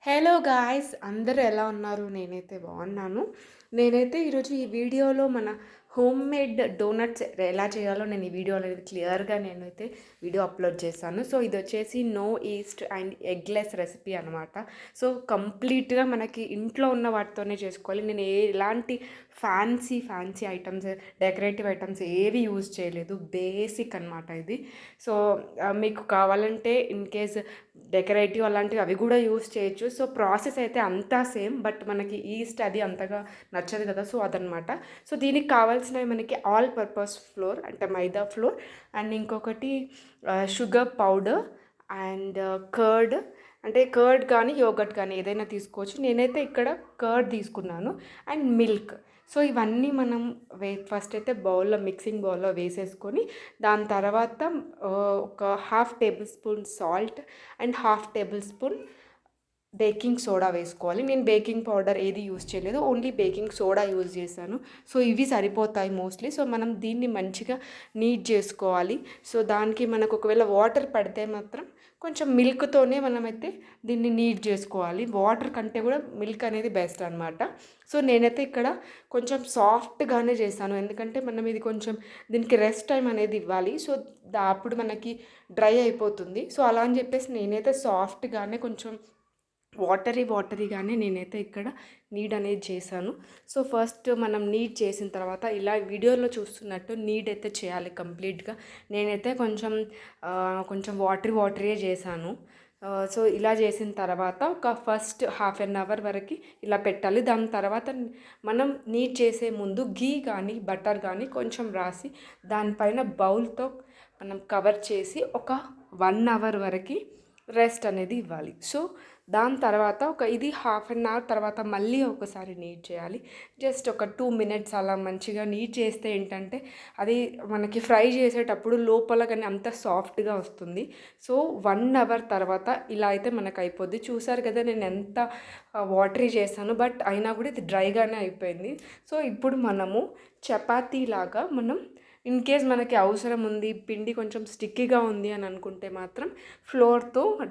Hello guys, అందరూ ఎలా ఉన్నారు? నేనైతే బాగున్నాను. నేనైతే ఈరోజు ఈ వీడియోలో మన హోమ్ మేడ్ డోనట్స్ ఎలా చేయాలో నేను ఈ వీడియో అనేది క్లియర్గా నేనైతే వీడియో అప్లోడ్ చేశాను. సో ఇది వచ్చేసి no yeast and eggless recipe అనమాట. సో కంప్లీట్గా మనకి ఇంట్లో ఉన్న వాటితోనే చేసుకోవాలి. నేను ఎలాంటి ఫ్యాన్సీ ఐటమ్స్, డెకరేటివ్ ఐటమ్స్ ఏవి యూజ్ చేయలేదు. బేసిక్ అనమాట ఇది. సో మీకు కావాలంటే ఇన్ కేస్ డెకరేటివ్ అలాంటివి అవి కూడా యూస్ చేయొచ్చు. సో ప్రాసెస్ అయితే అంతా సేమ్, బట్ మనకి ఈస్ట్ అది అంతగా నచ్చదు కదా, సో అదనమాట. సో దీనికి కావాల్సినవి మనకి ఆల్ పర్పస్ ఫ్లోర్ అంటే మైదా ఫ్లోర్, అండ్ ఇంకొకటి షుగర్ పౌడర్ అండ్ కర్డ్, అంటే కర్డ్ కానీ యోగట్ కానీ ఏదైనా తీసుకోవచ్చు. నేనైతే ఇక్కడ కర్డ్ తీసుకున్నాను అండ్ మిల్క్. సో ఇవన్నీ మనం ఫస్ట్ అయితే మిక్సింగ్ బౌల్లో వేసేసుకొని దాని తర్వాత ఒక half table spoon salt and half table spoon baking soda వేసుకోవాలి. నేను బేకింగ్ పౌడర్ ఏది యూజ్ చేయలేదు, ఓన్లీ బేకింగ్ సోడా యూజ్ చేశాను. సో ఇవి సరిపోతాయి మోస్ట్లీ. సో మనం దీన్ని మంచిగా నీట్ చేసుకోవాలి. సో దానికి మనకు ఒకవేళ వాటర్ పడితే మాత్రం కొంచెం మిల్క్తోనే మనమైతే దీన్ని నీట్ చేసుకోవాలి. వాటర్ కంటే కూడా మిల్క్ అనేది బెస్ట్ అనమాట. సో నేనైతే ఇక్కడ కొంచెం సాఫ్ట్గానే చేశాను, ఎందుకంటే మనం ఇది కొంచెం దీనికి రెస్ట్ టైం అనేది ఇవ్వాలి. సో అప్పుడు మనకి డ్రై అయిపోతుంది. సో అలా అని చెప్పేసి నేనైతే సాఫ్ట్గానే కొంచెం వాటరీగానే నేనైతే ఇక్కడ నీడ్ అనేది చేశాను. సో ఫస్ట్ మనం నీడ్ చేసిన తర్వాత ఇలా వీడియోలో చూస్తున్నట్టు నీడ్ అయితే చేయాలి కంప్లీట్గా. నేనైతే కొంచెం వాటరీ చేశాను. సో ఇలా చేసిన తర్వాత ఒక ఫస్ట్ హాఫ్ అన్ అవర్ వరకు ఇలా పెట్టాలి. దాని తర్వాత మనం నీట్ చేసే ముందు గీ కానీ బటర్ కానీ కొంచెం రాసి దానిపైన బౌల్తో మనం కవర్ చేసి ఒక 1 అవర్ వరకు రెస్ట్ అనేది ఇవ్వాలి. సో దాని తర్వాత ఇది హాఫ్ అన్ అవర్ తర్వాత మళ్ళీ ఒకసారి నీట్ చేయాలి. జస్ట్ ఒక 2 మినిట్స్ అలా మంచిగా నీట్ చేస్తే ఏంటంటే అది మనకి ఫ్రై చేసేటప్పుడు లోపల కానీ అంత సాఫ్ట్గా వస్తుంది. సో 1 అవర్ తర్వాత ఇలా అయితే మనకు అయిపోద్ది. చూసారు కదా నేను ఎంత వాటరీ చేశాను, బట్ అయినా కూడా ఇది డ్రైగానే అయిపోయింది. సో ఇప్పుడు మనము చపాతీలాగా మనం ఇన్ కేస్ మనకి అవసరం ఉంది, పిండి కొంచెం స్టిక్కీగా ఉంది అని అనుకుంటే మాత్రం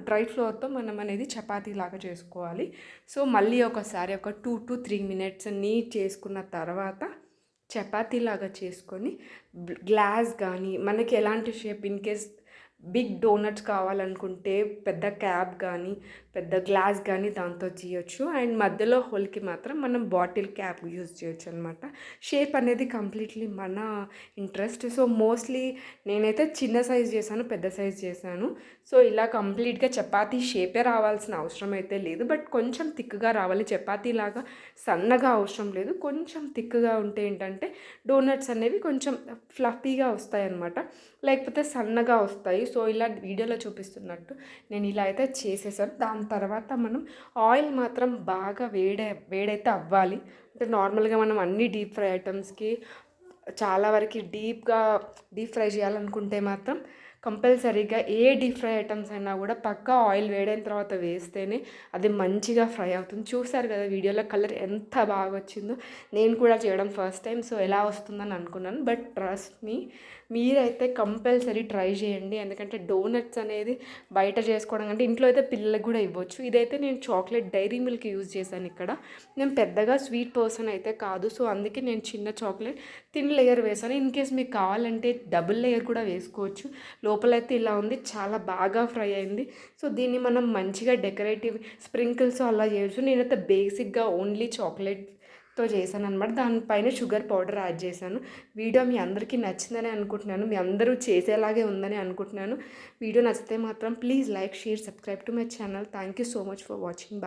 డ్రై ఫ్లోర్తో మనం అనేది చపాతీలాగా చేసుకోవాలి. సో మళ్ళీ ఒకసారి ఒక 2 to 3 మినిట్స్ నీట్ చేసుకున్న తర్వాత చపాతీలాగా చేసుకొని గ్లాస్ కానీ మనకి ఎలాంటి shape in case big donuts కావాలనుకుంటే పెద్ద క్యాప్ కానీ పెద్ద గ్లాస్ కానీ దాంతో చేయొచ్చు. అండ్ మధ్యలో హోల్కి మాత్రం మనం బాటిల్ క్యాప్ యూజ్ చేయొచ్చు అనమాట. షేప్ అనేది కంప్లీట్లీ మన ఇంట్రెస్ట్. సో మోస్ట్లీ నేనైతే చిన్న సైజ్ చేశాను, పెద్ద సైజ్ చేశాను. సో ఇలా కంప్లీట్గా చపాతీ షేపే రావాల్సిన అవసరం అయితే లేదు, బట్ కొంచెం థిక్గా రావాలి. చపాతీలాగా సన్నగా అవసరం లేదు, కొంచెం థిక్గా ఉంటే ఏంటంటే డోనట్స్ అనేవి కొంచెం ఫ్లఫీగా వస్తాయి అన్నమాట, లేకపోతే సన్నగా వస్తాయి. సో ఇలా వీడియోలో చూపిస్తున్నట్టు నేను ఇలా అయితే చేసేసాను. దాని తర్వాత మనం ఆయిల్ మాత్రం బాగా వేడైతే అవ్వాలి. అంటే నార్మల్గా మనం అన్ని డీప్ ఫ్రై ఐటమ్స్కి చాలా వరకు డీప్ ఫ్రై చేయాలనుకుంటే మాత్రం కంపల్సరీగా ఏ డీప్ ఫ్రై ఐటమ్స్ అయినా కూడా పక్కా ఆయిల్ వేడైన తర్వాత వేస్తేనే అది మంచిగా ఫ్రై అవుతుంది. చూసారు కదా వీడియోలో కలర్ ఎంత బాగా వచ్చిందో. నేను కూడా చేయడం ఫస్ట్ టైం, సో ఎలా వస్తుందని అనుకున్నాను, బట్ ట్రస్ట్ మీ, మీరైతే కంపల్సరీ ట్రై చేయండి. ఎందుకంటే డోనట్స్ అనేది బయట చేసుకోవడం కంటే ఇంట్లో అయితే పిల్లలకు కూడా ఇవ్వచ్చు. ఇదైతే నేను చాక్లెట్ డైరీ మిల్క్ యూజ్ చేశాను. ఇక్కడ నేను పెద్దగా స్వీట్ పర్సన్ అయితే కాదు, సో అందుకే నేను చిన్న చాక్లెట్ థిన్ లేయర్ వేసాను. ఇన్ కేస్ మీకు కావాలంటే డబుల్ లేయర్ కూడా వేసుకోవచ్చు. లోపలైతే ఇలా ఉంది, చాలా బాగా ఫ్రై అయింది. సో దీన్ని మనం మంచిగా డెకరేటివ్ స్ప్రింకిల్స్ అలా చేయొచ్చు. నేనైతే బేసిక్గా ఓన్లీ చాక్లెట్తో చేశాను అనమాట. దానిపైన షుగర్ పౌడర్ యాడ్ చేశాను. వీడియో మీ అందరికీ నచ్చిందని అనుకుంటున్నాను, మీ అందరూ చేసేలాగే ఉందని అనుకుంటున్నాను. వీడియో నచ్చితే మాత్రం please like, share, subscribe to my channel. Thank you so much for watching.